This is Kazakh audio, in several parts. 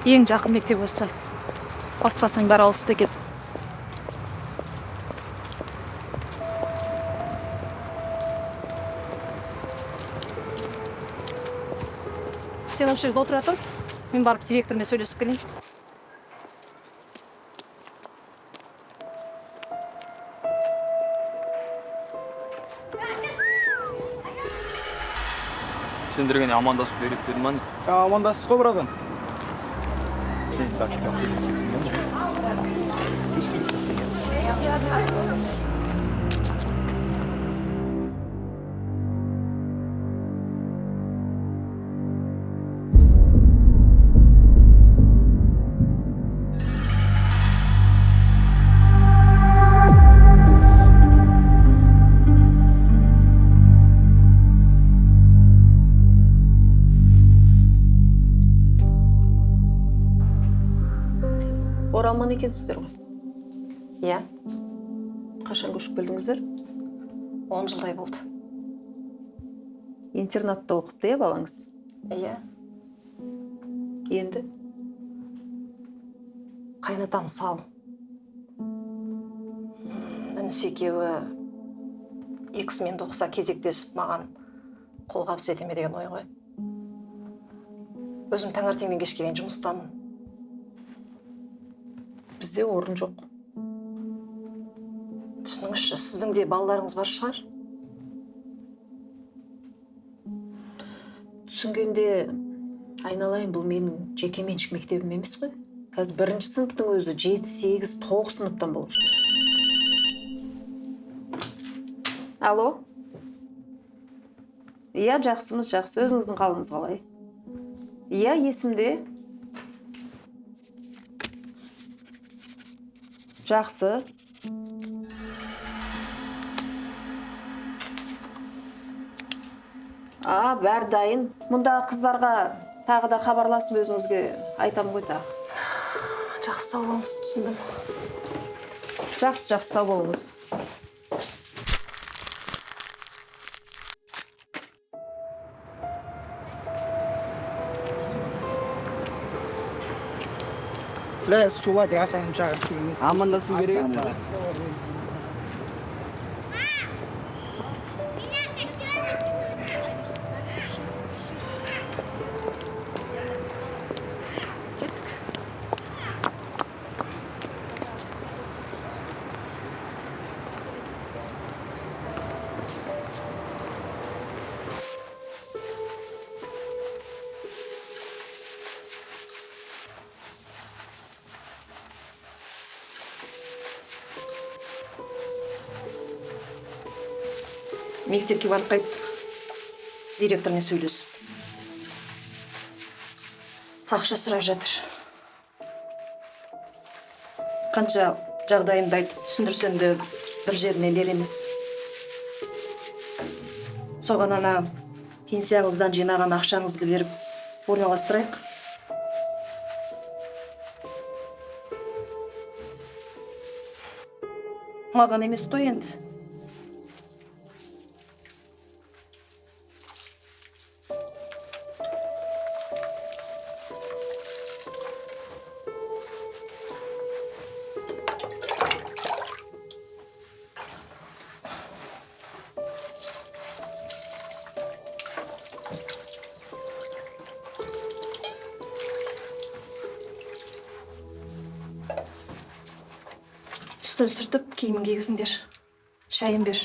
Ең жақын мектеп осы. Басқасының бәрі алыста екен. Сен осы жерде отыра тұр. Мен барып директормен сөйлесіп келейін. Сендерге амандасып беріп дедім ма? Амандастық қой, братан. Оралман екенсіздер ғой? Иә, Қашан көшіп келдіңіздер? 10 жылдай болды. Интернатта оқыпты, балаңыз? Иә, Енді? қайнатам сал. Інісі екеуі екісімен оқыса кезектесіп маған қолғабыс ете ме деген ой ғой. Өзім таңертеңнен кешке дейін жұмыстамын. Бізде орын жоқ. Түсініңізші, сіздің де балаларыңыз бар шығар? Түсінгенде, айналайын, бұл менің жеке меншік мектебім емес қой. Қазір бірінші сыныптың өзі 7, 8, 9 сыныптан болып жатыр. Алло? Иә, жақсымыз, жақсы. Өзіңіздің қалыңыз қалай? Иә, есімде. Жақсы. Бәрі дайын. Мұнда қыздарға тағы да хабарласып өзіңізге айтам ғой тағы. Жақсы, сау болыңыз, түсіндім. Жақсы, сау болыңыз. Солай братан жағын. Амандасу керек еді. Мектепке барып қайт. Директормен сөйлесіп. Ақша сұрап жатыр. Қанша жағдайымды айтып түсіндірсем де бір жеріне ілер емес. Соған ана пенсияңыздан жинаған ақшаңызды беріп орналастырайық. Маған емес қой енді. Үстін сүртіп, киімін кигізіңдер. Шайын бер.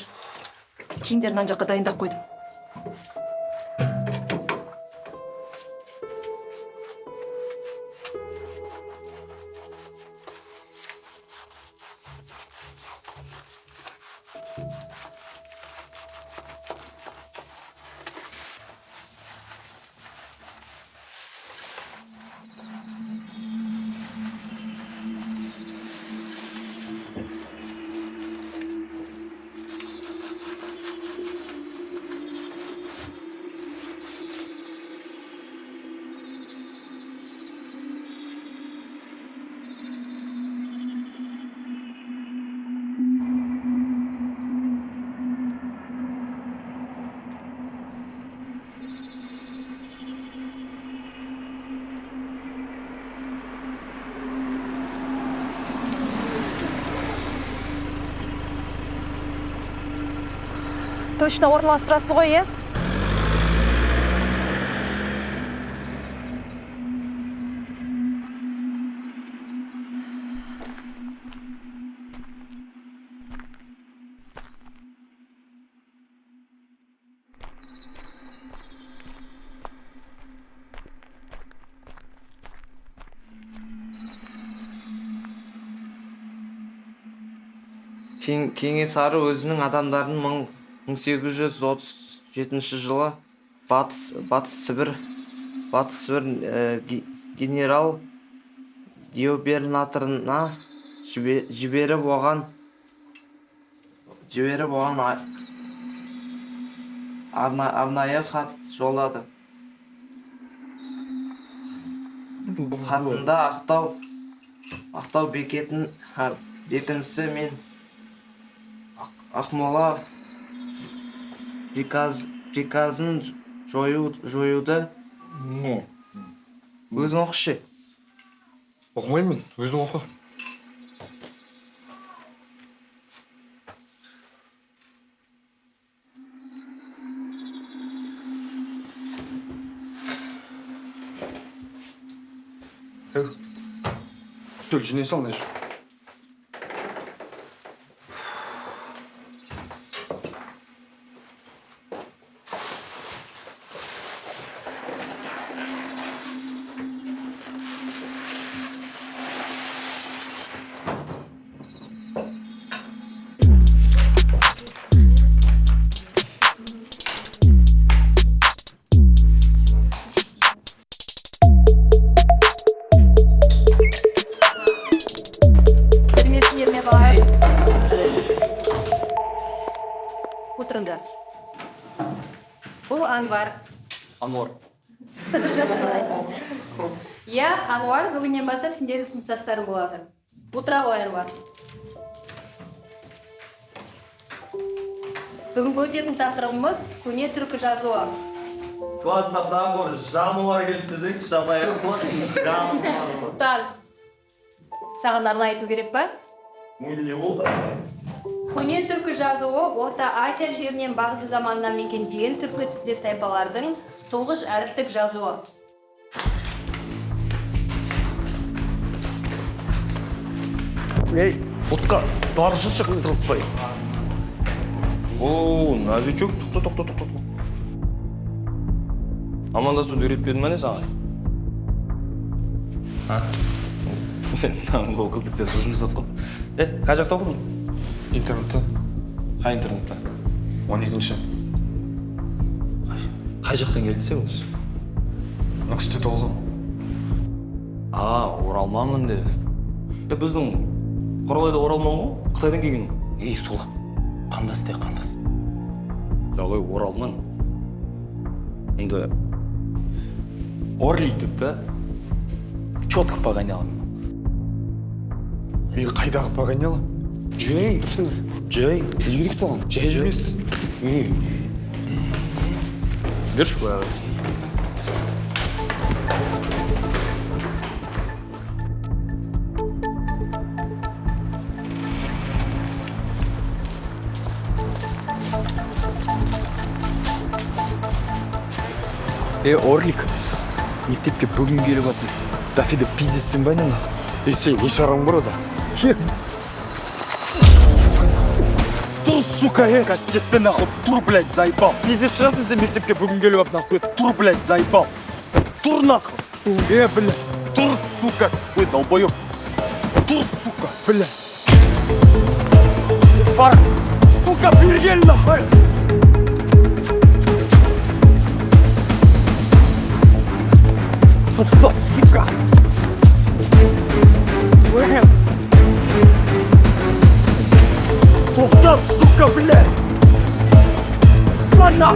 Киімдерін ана жаққа дайындап қойдым. точно орналастырасыз ғой, е? Кенесары өзінің адамдарын 1837 жылы Батыс Сібір генерал губернаторына жіберіп оған арнайы хат жолдады. Хатында Ақтау бекінісі мен Ақмола приказын жоюды. Өзің оқышы. Оқымаймын, өзің оқы. Үстел жинай сал, Нәжі. Отырыңдар. Бұл Анвар. Ануар. Иә, Ануар, бүгіннен бастап сендердің сыныптастарың болады. Отыра ғой, Ануар. Бүгінгі өтетін тақырыбымыз көне түркі жазуы. Классадағы жануар келіп десеңші, жабайы. Сұлтан, саған арнайы айту керек па? Не болды? Көне түркі жазуы Орта Азия жерінен бағзы заманнан мекендеген түркі тектес тайпалардың тұңғыш әріптік жазуы. Ей, отқа таршышы қыстырылыспай. Ооо, Нәжичок, тоқта. Амандасуды үйретпедің бе не саған? Ол қыздық сен тұржымызақ қой. Қай жақта оқыдың? Интернетті. Қай интернетті? 12-ші. Қай жақтан келді сен өзі? Нүкісте толғым. Оралманмын де. Біздің Құралайда оралман ғой? Қытайдан келген. Ей, сола. Қандас де, қандас. Жағай оралман. Енді Орлитік та. Четко погонял. Ей, қайдағы погоняла? Жей. Илгерек саған. Жай емес. Держ бәрі. Орлик. Мектепке бүгін келіп атыр. Дафиді пиздесің ба не? Сен не шараң бар ода? Тур, сука, кастетпен нахуй, тур, блядь, заебал. Пиздес шығасың сен мектепке бүгін келіп ап нахуй. Тур, блядь, заебал. Тур нахуй. Блядь. Тур, сука. Ой, долбоёб. Тур, сука, блядь. Фар. Сука, бергел нахуй. Сука. Тоқта, сука, блядь! Ладно!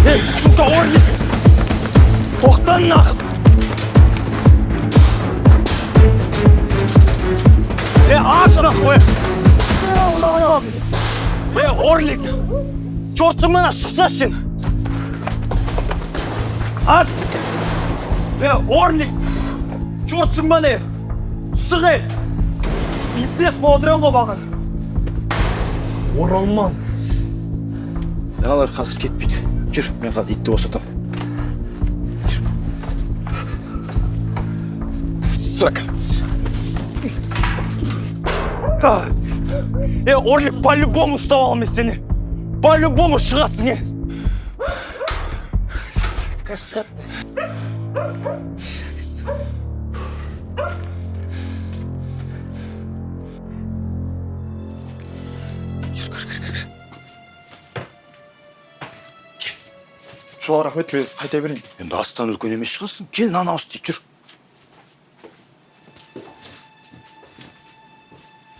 Эй, сука, Орлик! Тоқта нахуй! Аж нахуй! Орлик! Чортсың мана шықса сен! Аш! Орлик! Чортсың мана! Шық ел! Бизнес болдырын ғой бағын! Оралман! Аналар қазір кетпейді. Жүр, мен қазір итті босатам. Сука! Орлик, по-любому ұстап аламын сені. По-любому шығасың, Сука, Шуға рахмет, мен қайта берейін. Енді астан үлкен емес шығарсың. Кел, нан ауыз тиіп жүр.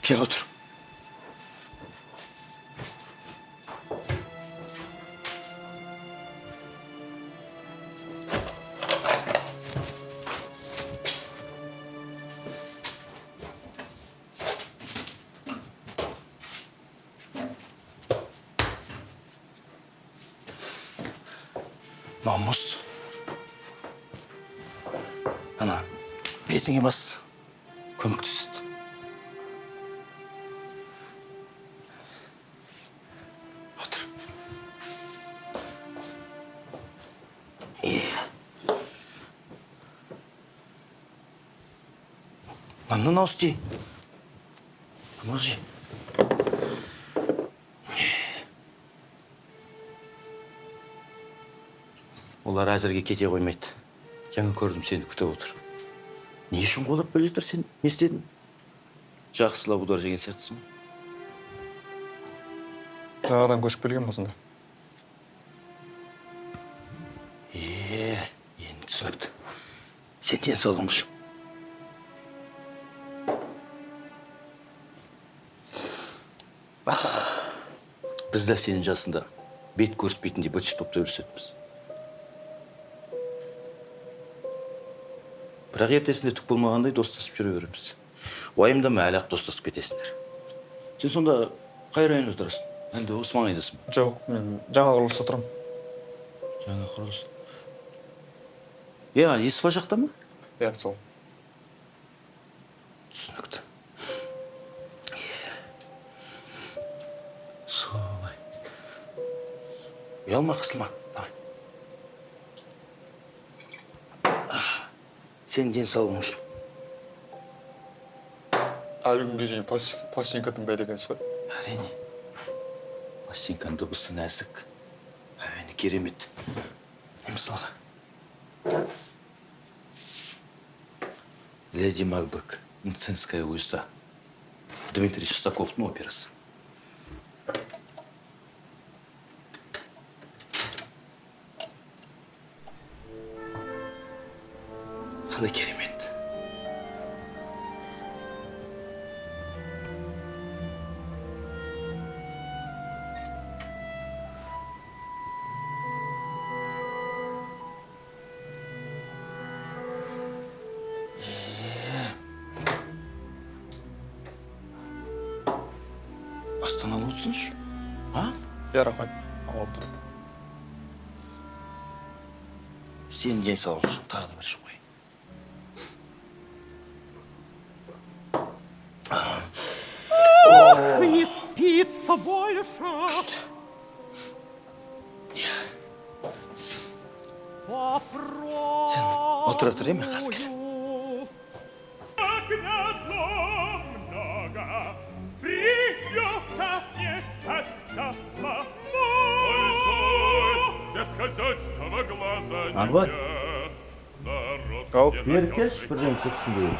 Кел отыр. Намыс. Ана, бетіңе бас. Көмектеседі. Отыр. Наннан ауыз ти. Тамақ же. Олар әзірге кете қоймайды. Жаңа көрдім сені күтіп отыр. Не үшін қолап бөле жатыр сен? Не істедің? Жақсылап удар жеген сияқтысың. Жаңадан көшіп келген осында. Енді түсінікті. Сен денсаулығың үшін. Біз де сенің жасында бет көріспейтіндей быт-шыт болып төбелесетінбіз. Бірақ ертесінде түк болмағандай достасып жүре береміз. Уайымдама, әлі-ақ достасып кетесіңдер. Сен сонда қай районда тұрасың? Әлде осы маңайдасың ба? Жоқ, мен жаңа құрылыста тұрмын. Жаңа құрылыс. Есіфа жақта ма? Сол. Түсінікті. Солай. Ұялма, қысылма. Давай. Сен денсаулығың үшін. Әлі күнге дейін пластинкадан бәйдегенсіз ғой. Әрине. Пластинканың дыбысы нәзік. Әуені керемет. Мысалға. Леди Макбек, Мценская уезда. Дмитрий Шестаковтың операсы. Қандай керемет. Астан алып отырсыншы. Рахмет. Алып тұр. Сен денсаулығың үшін тағы да бір шық қой. Не спится больше. Сен отыра тұр еме, қазір. Арбат. Ау. Беріп келші, бірден көрсін дейін.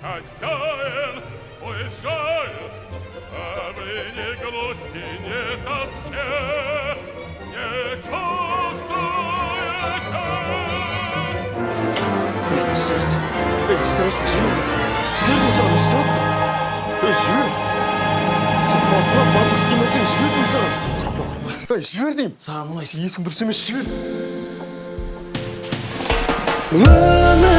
Хозяин уезжает, а вы не грусти, не тоске, не чувствуете. Басына басып істемесең жібердім саған. Жібер деймін. Саған мұнай. Есің дұрыс емес, жібер. Өмір